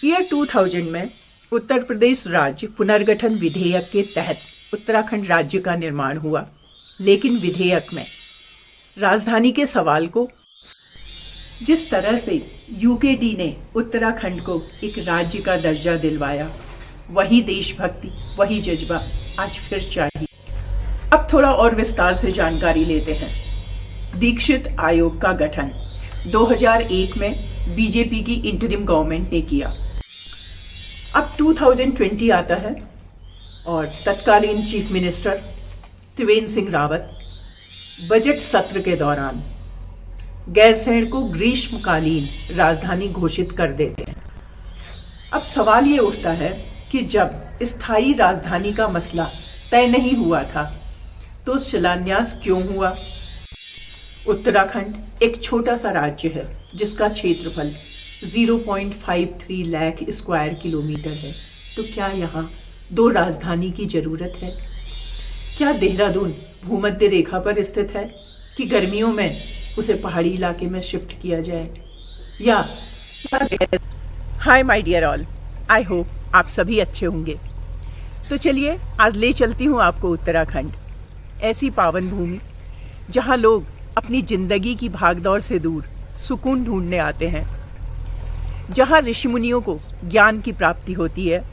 Year 2000 में उत्तर प्रदेश राज्य पुनर्गठन विधेयक के तहत उत्तराखंड राज्य का निर्माण हुआ, लेकिन विधेयक में राजधानी के सवाल को जिस तरह से यूकेडी ने उत्तराखंड को एक राज्य का दर्जा दिलवाया, वही देशभक्ति, वही जज्बा आज फिर चाहिए। अब थोड़ा और विस्तार से जानकारी लेते हैं। दीक्षित आयोग का गठन 2001 में बीजेपी की इंटरिम गवर्नमेंट ने किया। अब 2020 आता है और तत्कालीन chief minister Trivendra Singh Rawat budget सत्र के दौरान गैरसैंण को ग्रीष्मकालीन राजधानी घोषित कर देते हैं। अब सवाल ये उठता है कि जब स्थायी राजधानी का मसला तय नहीं हुआ था तो शिलान्यास क्यों हुआ? उत्तराखंड एक छोटा सा राज्य है जिसका क्षेत्रफल 0.53 लाख स्क्वायर किलोमीटर है, तो क्या यहाँ दो राजधानी की जरूरत है? क्या देहरादून भूमध्य रेखा पर स्थित है कि गर्मियों में उसे पहाड़ी इलाके में शिफ्ट किया जाए? या hi my dear all, I hope आप सभी अच्छे होंगे। तो चलिए आज ले चलती हूँ आपको उत्तराखंड, ऐसी पावन भूमि जहाँ लोग अपनी जिंदगी की भागदौड़ से दूर सुकून ढूंढने आते हैं, जहाँ ऋषि मुनियों को ज्ञान की प्राप्ति होती है,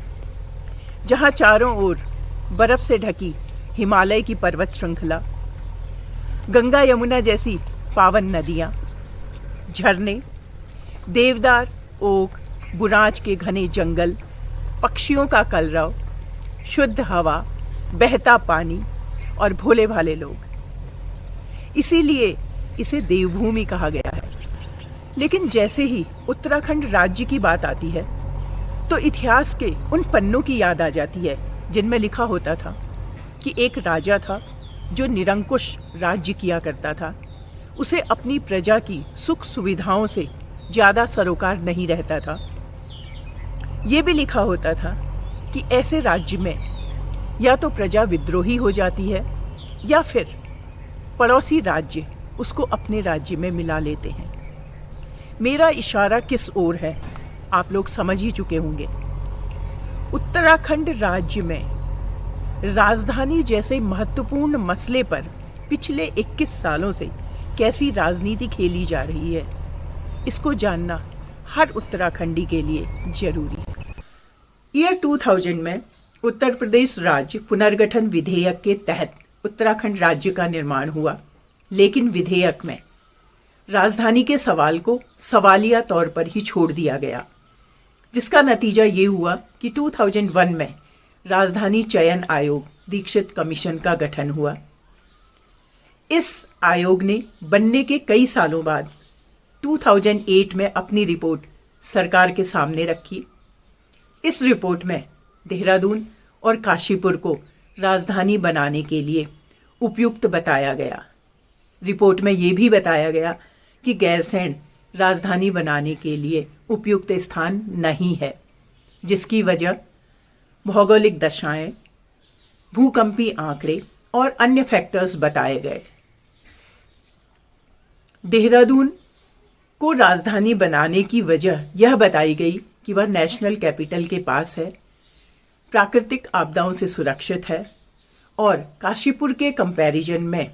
जहाँ चारों ओर बर्फ से ढकी हिमालय की पर्वत श्रृंखला, गंगा यमुना जैसी पावन नदियाँ, झरने, देवदार, ओक, बुरांच के घने जंगल, पक्षियों का कलरव, शुद्ध हवा, बहता पानी और भोले भाले लोग। इसीलिए इसे देवभूमि कहा गया है। लेकिन जैसे ही उत्तराखंड राज्य की बात आती है तो इतिहास के उन पन्नों की याद आ जाती है जिनमें लिखा होता था कि एक राजा था जो निरंकुश राज्य किया करता था। उसे अपनी प्रजा की सुख सुविधाओं से ज़्यादा सरोकार नहीं रहता था। ये भी लिखा होता था कि ऐसे राज्य में या तो प्रजा विद्रोही हो जाती है या फिर पड़ोसी राज्य उसको अपने राज्य में मिला लेते हैं। मेरा इशारा किस ओर है आप लोग समझ ही चुके होंगे। उत्तराखंड राज्य में राजधानी जैसे महत्वपूर्ण मसले पर पिछले 21 सालों से कैसी राजनीति खेली जा रही है, इसको जानना हर उत्तराखंडी के लिए जरूरी है। ईयर 2000 में उत्तर प्रदेश राज्य पुनर्गठन विधेयक के तहत उत्तराखंड राज्य का निर्माण हुआ, लेकिन विधेयक में राजधानी के सवाल को सवालिया तौर पर ही छोड़ दिया गया, जिसका नतीजा ये हुआ कि 2001 में राजधानी चयन आयोग दीक्षित कमीशन का गठन हुआ। इस आयोग ने बनने के कई सालों बाद 2008 में अपनी रिपोर्ट सरकार के सामने रखी। इस रिपोर्ट में देहरादून और काशीपुर को राजधानी बनाने के लिए उपयुक्त बताया गया। रिपोर्ट में ये भी बताया गया कि गैरसैंण राजधानी बनाने के लिए उपयुक्त स्थान नहीं है, जिसकी वजह भौगोलिक दशाएं, भूकंपी आंकड़े और अन्य फैक्टर्स बताए गए। देहरादून को राजधानी बनाने की वजह यह बताई गई कि वह नेशनल कैपिटल के पास है, प्राकृतिक आपदाओं से सुरक्षित है और काशीपुर के कंपैरिजन में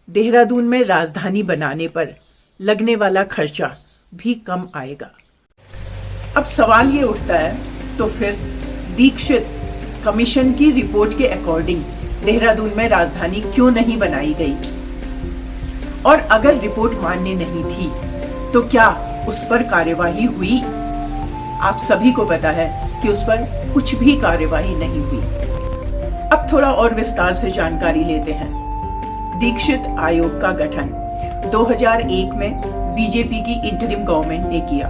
देहरादून में राजधानी बनाने पर लगने वाला खर्चा भी कम आएगा। अब सवाल ये उठता है, तो फिर दीक्षित कमीशन की रिपोर्ट के अकॉर्डिंग देहरादून में राजधानी क्यों नहीं बनाई गई? और अगर रिपोर्ट मान्य नहीं थी तो क्या उस पर कार्यवाही हुई? आप सभी को पता है कि उस पर कुछ भी कार्यवाही नहीं हुई। अब थोड़ा और विस्तार से जानकारी लेते हैं। दीक्षित आयोग का गठन 2001 में बीजेपी की इंटरिम गवर्नमेंट ने किया।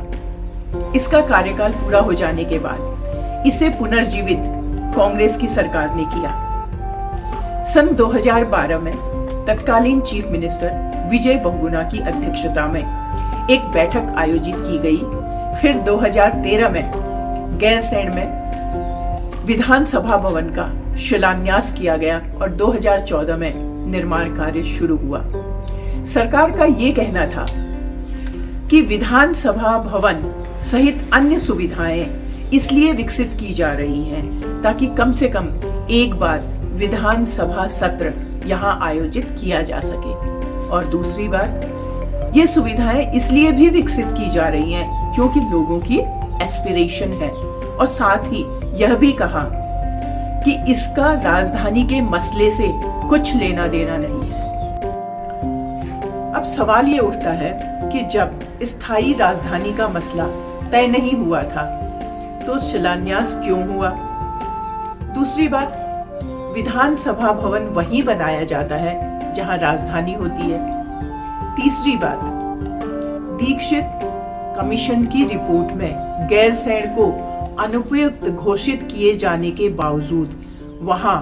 इसका कार्यकाल पूरा हो जाने के बाद इसे पुनर्जीवित कांग्रेस की सरकार ने किया। सन 2012 में तत्कालीन चीफ मिनिस्टर विजय बहुगुणा की अध्यक्षता में एक बैठक आयोजित की गई। फिर 2013 में गैरसैंण में विधानसभा भवन का शिलान्यास किया गया और 2014 में निर्माण कार्य शुरू हुआ। सरकार का ये कहना था कि विधानसभा भवन सहित अन्य सुविधाएं इसलिए विकसित की जा रही हैं ताकि कम से कम एक बार विधानसभा सत्र यहाँ आयोजित किया जा सके। और दूसरी बात, ये सुविधाएं इसलिए भी विकसित की जा रही हैं क्योंकि लोगों की एस्पिरेशन है। और साथ ही यह भी कहा कि इसका राजधानी के मसले से कुछ लेना देना नहीं है। अब सवाल ये उठता है कि जब स्थायी राजधानी का मसला तय नहीं हुआ था तो शिलान्यास क्यों हुआ? दूसरी बात, विधानसभा भवन वहीं बनाया जाता है जहां राजधानी होती है। तीसरी बात, दीक्षित कमीशन की रिपोर्ट में गैरसैंण को अनुपयुक्त घोषित किए जाने के बावजूद वहां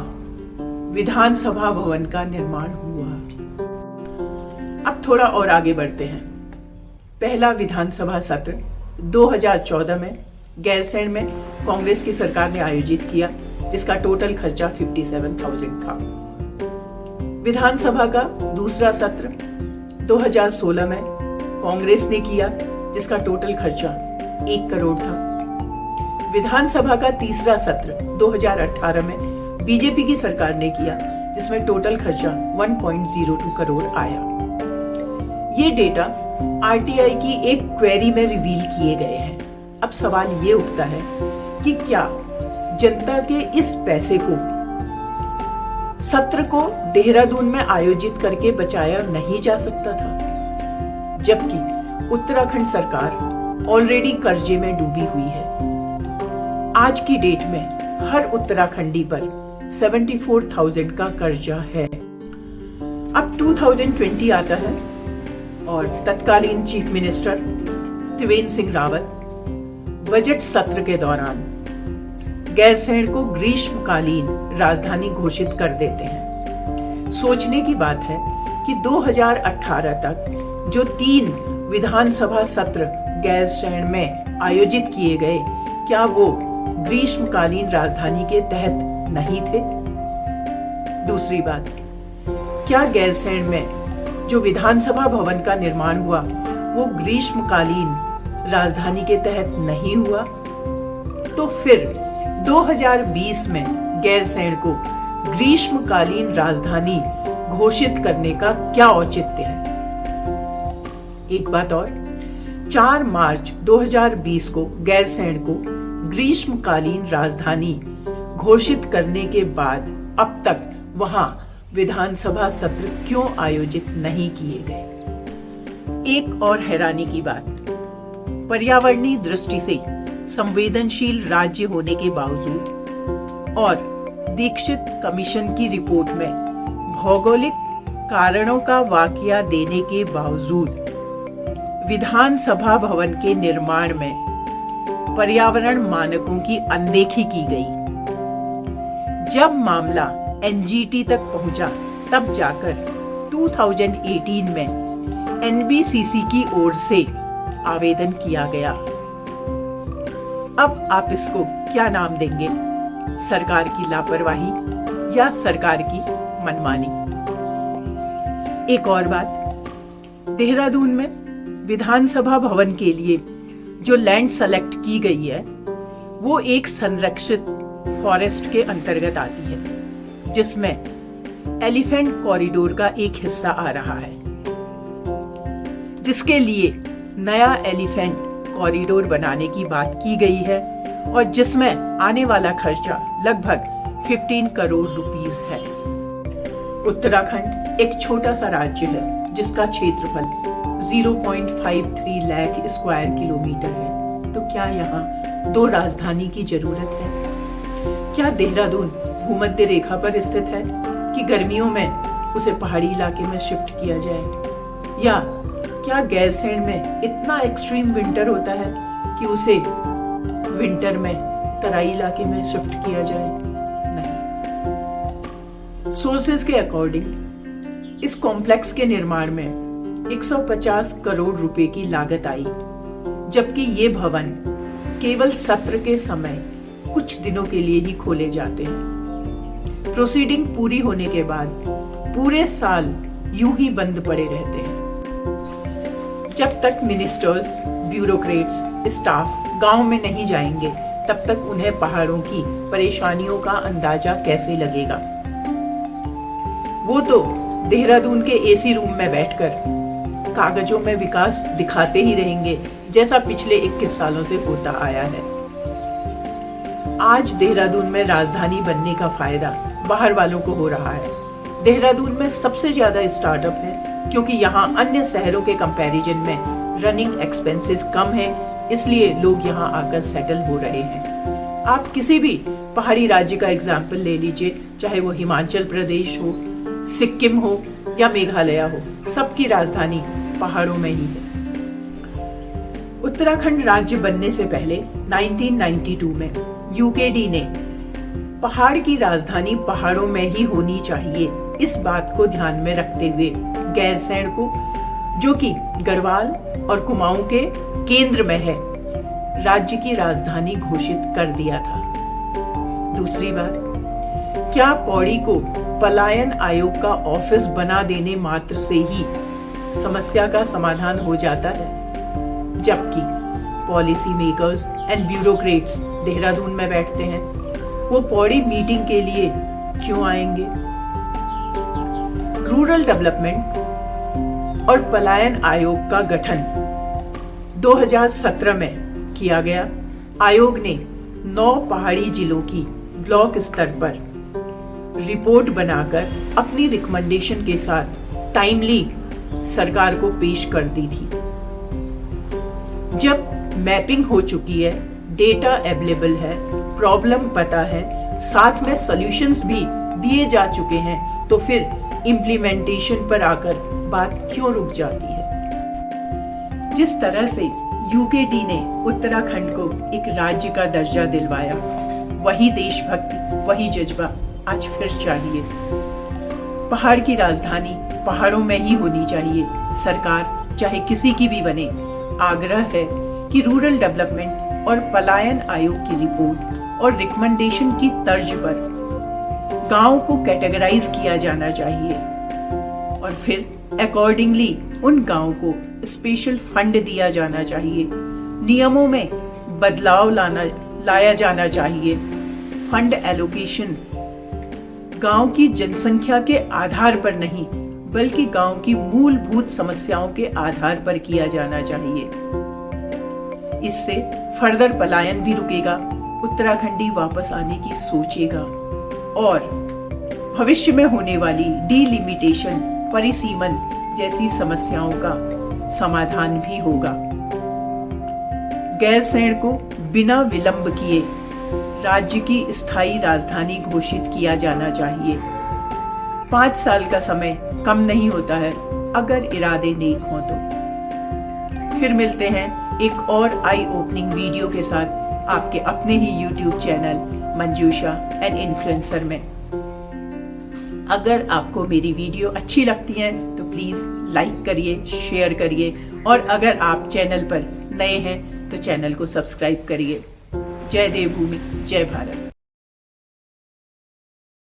विधानसभा भवन का निर्माण हुआ। अब थोड़ा और आगे बढ़ते हैं। पहला विधानसभा सत्र 2014 में गैरसैंण में कांग्रेस की सरकार ने आयोजित किया, जिसका टोटल खर्चा 57,000 था। विधानसभा का दूसरा सत्र 2016 में कांग्रेस ने किया, जिसका टोटल खर्चा 1 करोड़ था। विधानसभा का तीसरा सत्र 2018 में बीजेपी की सरकार ने किया, जिसमें टोटल खर्चा 1.02 करोड़ आया। ये डेटा आरटीआई की एक क्वेरी में रिवील किए गए हैं। अब सवाल ये उठता है कि क्या जनता के इस पैसे को सत्र को देहरादून में आयोजित करके बचाया नहीं जा सकता था, जबकि उत्तराखंड सरकार ऑलरेडी कर्जे में डूबी हुई है। आज की डेट में हर उत्तराखंडी पर 74,000 का कर्जा है। अब 2020 आता है और तत्कालीन chief minister Trivendra Singh Rawat budget सत्र के दौरान गैरसैंण को ग्रीष्मकालीन राजधानी घोषित कर देते हैं। सोचने की बात है कि 2018 तक जो 3 विधानसभा सत्र गैरसैंण में आयोजित किए गए, क्या वो ग्रीष्मकालीन राजधानी के तहत नहीं थे? दूसरी बात, क्या गैरसैंण में जो विधानसभा भवन का निर्माण हुआ वो ग्रीष्मकालीन राजधानी के तहत नहीं हुआ? तो फिर 2020 में गैरसैंण को ग्रीष्मकालीन राजधानी घोषित करने का क्या औचित्य है? एक बात और, 4 मार्च 2020 को गैरसैंण को ग्रीष्मकालीन राजधानी घोषित करने के बाद अब तक वहां विधानसभा सत्र क्यों आयोजित नहीं किए गए? एक और हैरानी की बात, पर्यावरणीय दृष्टि से संवेदनशील राज्य होने के बावजूद और दीक्षित कमीशन की रिपोर्ट में भौगोलिक कारणों का वाकया देने के बावजूद विधानसभा भवन के निर्माण में पर्यावरण मानकों की अनदेखी की गई। जब मामला एनजीटी तक पहुंचा, तब जाकर 2018 में एनबीसीसी की ओर से आवेदन किया गया। अब आप इसको क्या नाम देंगे? सरकार की लापरवाही या सरकार की मनमानी? एक और बात, देहरादून में विधानसभा भवन के लिए जो लैंड सेलेक्ट की गई है वो एक संरक्षित फॉरेस्ट के अंतर्गत आती है, जिसमें एलिफेंट कॉरिडोर का एक हिस्सा आ रहा है, जिसके लिए नया एलिफेंट कॉरिडोर बनाने की बात की गई है और जिसमें आने वाला खर्चा लगभग 15 करोड़ रुपीस है। उत्तराखंड एक छोटा सा राज्य है जिसका क्षेत्रफल 0.53 लाख स्क्वायर किलोमीटर है। तो क्या यहाँ 2 राजधानी की जरूरत है? क्या देहरादून भूमध्य रेखा पर स्थित है कि गर्मियों में उसे पहाड़ी इलाके में शिफ्ट किया जाए? या क्या गैरसैंण में इतना एक्सट्रीम विंटर होता है कि उसे विंटर में तराई इलाके में शिफ्ट किया जाए? नहीं। सोर्सेज के अकॉर्डिंग इस कॉम्प्लेक्स के निर्माण में 150 करोड़ रुपए की लागत आई, जबकि ये भवन केवल सत्र के समय कुछ दिनों के लिए ही खोले जाते हैं। प्रोसीडिंग पूरी होने के बाद पूरे साल यूं ही बंद पड़े रहते हैं। जब तक मिनिस्टर्स, ब्यूरोक्रेट्स, स्टाफ गांव में नहीं जाएंगे, तब तक उन्हें पहाड़ों की परेशानियों का अंदाजा कैसे लगेगा। वो तो देहरादून के एसी रूम में बैठकर कागजों में विकास दिखाते ही रहेंगे, जैसा पिछले 21 सालों से होता आया है। आज देहरादून में राजधानी बनने का फायदा बाहर वालों को हो रहा है। देहरादून में सबसे ज्यादा स्टार्टअप है, क्योंकि यहाँ अन्य शहरों के कंपैरिजन में रनिंग एक्सपेंसेस कम है, इसलिए लोग यहाँ आकर सेटल हो रहे हैं। आप किसी भी पहाड़ी राज्य का एग्जाम्पल ले लीजिए, चाहे वो हिमाचल प्रदेश हो, सिक्किम हो या मेघालय हो, सबकी राजधानी पहाड़ों में ही है। उत्तराखंड राज्य बनने से पहले 1992 में यूकेडी ने पहाड़ की राजधानी पहाड़ों में ही होनी चाहिए, इस बात को ध्यान में रखते हुए गैरसैंण को, जो कि गढ़वाल और कुमाऊं के केंद्र में है, राज्य की राजधानी घोषित कर दिया था। दूसरी बात, क्या पौड़ी को पलायन आयोग का ऑफिस बना देने मात्र से ही समस्या का समाधान हो जाता है, जबकि policy makers and bureaucrats Dehradun में बैठते हैं, वो पौड़ी मीटिंग के लिए क्यों आएंगे? रूरल डेवलपमेंट और पलायन आयोग का गठन 2017 में किया गया। आयोग ने 9 पहाड़ी जिलों की ब्लॉक स्तर पर रिपोर्ट बनाकर अपनी रिकमेंडेशन के साथ टाइमली सरकार को पेश कर दी थी। जब मैपिंग हो चुकी है, डेटा अवेलेबल है, प्रॉब्लम पता है, साथ में सॉल्यूशंस भी दिए जा चुके हैं, तो फिर इम्प्लीमेंटेशन पर आकर बात क्यों रुक जाती है? जिस तरह से यूकेडी ने उत्तराखंड को एक राज्य का दर्जा दिलवाया, वही देशभक्ति, वही जज्बा आज फिर चाहिए। पहाड़ की राजधानी पहाड़ों में ही होनी चाहिए। सरकार चाहे किसी की भी बने, आग्रह है कि रूरल डेवलपमेंट और पलायन आयोग की रिपोर्ट और रिकमेंडेशन की तर्ज पर गांव को कैटेगराइज किया जाना चाहिए और फिर अकॉर्डिंगली उन गांव को स्पेशल फंड दिया जाना चाहिए। नियमों में बदलाव लाया जाना चाहिए। फंड एलोकेशन गांव की जनसंख्या के आधार पर नहीं, बल्कि गांव की मूलभूत समस्याओं के आधार पर किया जाना चाहिए। इससे फर्दर पलायन भी रुकेगा, उत्तराखंडी वापस आने की सोचेगा और भविष्य में होने वाली डीलिमिटेशन, परिसीमन जैसी समस्याओं का समाधान भी होगा। गैरसैंण को बिना विलंब किए राज्य की स्थायी राजधानी घोषित किया जाना चाहिए। 5 साल का समय कम नहीं होता है अगर इरादे नेक हों तो। फिर मिलते हैं एक और आई ओपनिंग वीडियो के साथ आपके अपने ही YouTube channel Manjusha and influencer में। अगर आपको मेरी वीडियो अच्छी लगती है तो प्लीज लाइक करिए, शेयर करिए और अगर आप चैनल पर नए हैं तो चैनल को सब्सक्राइब करिए। जय देवभूमि, जय भारत।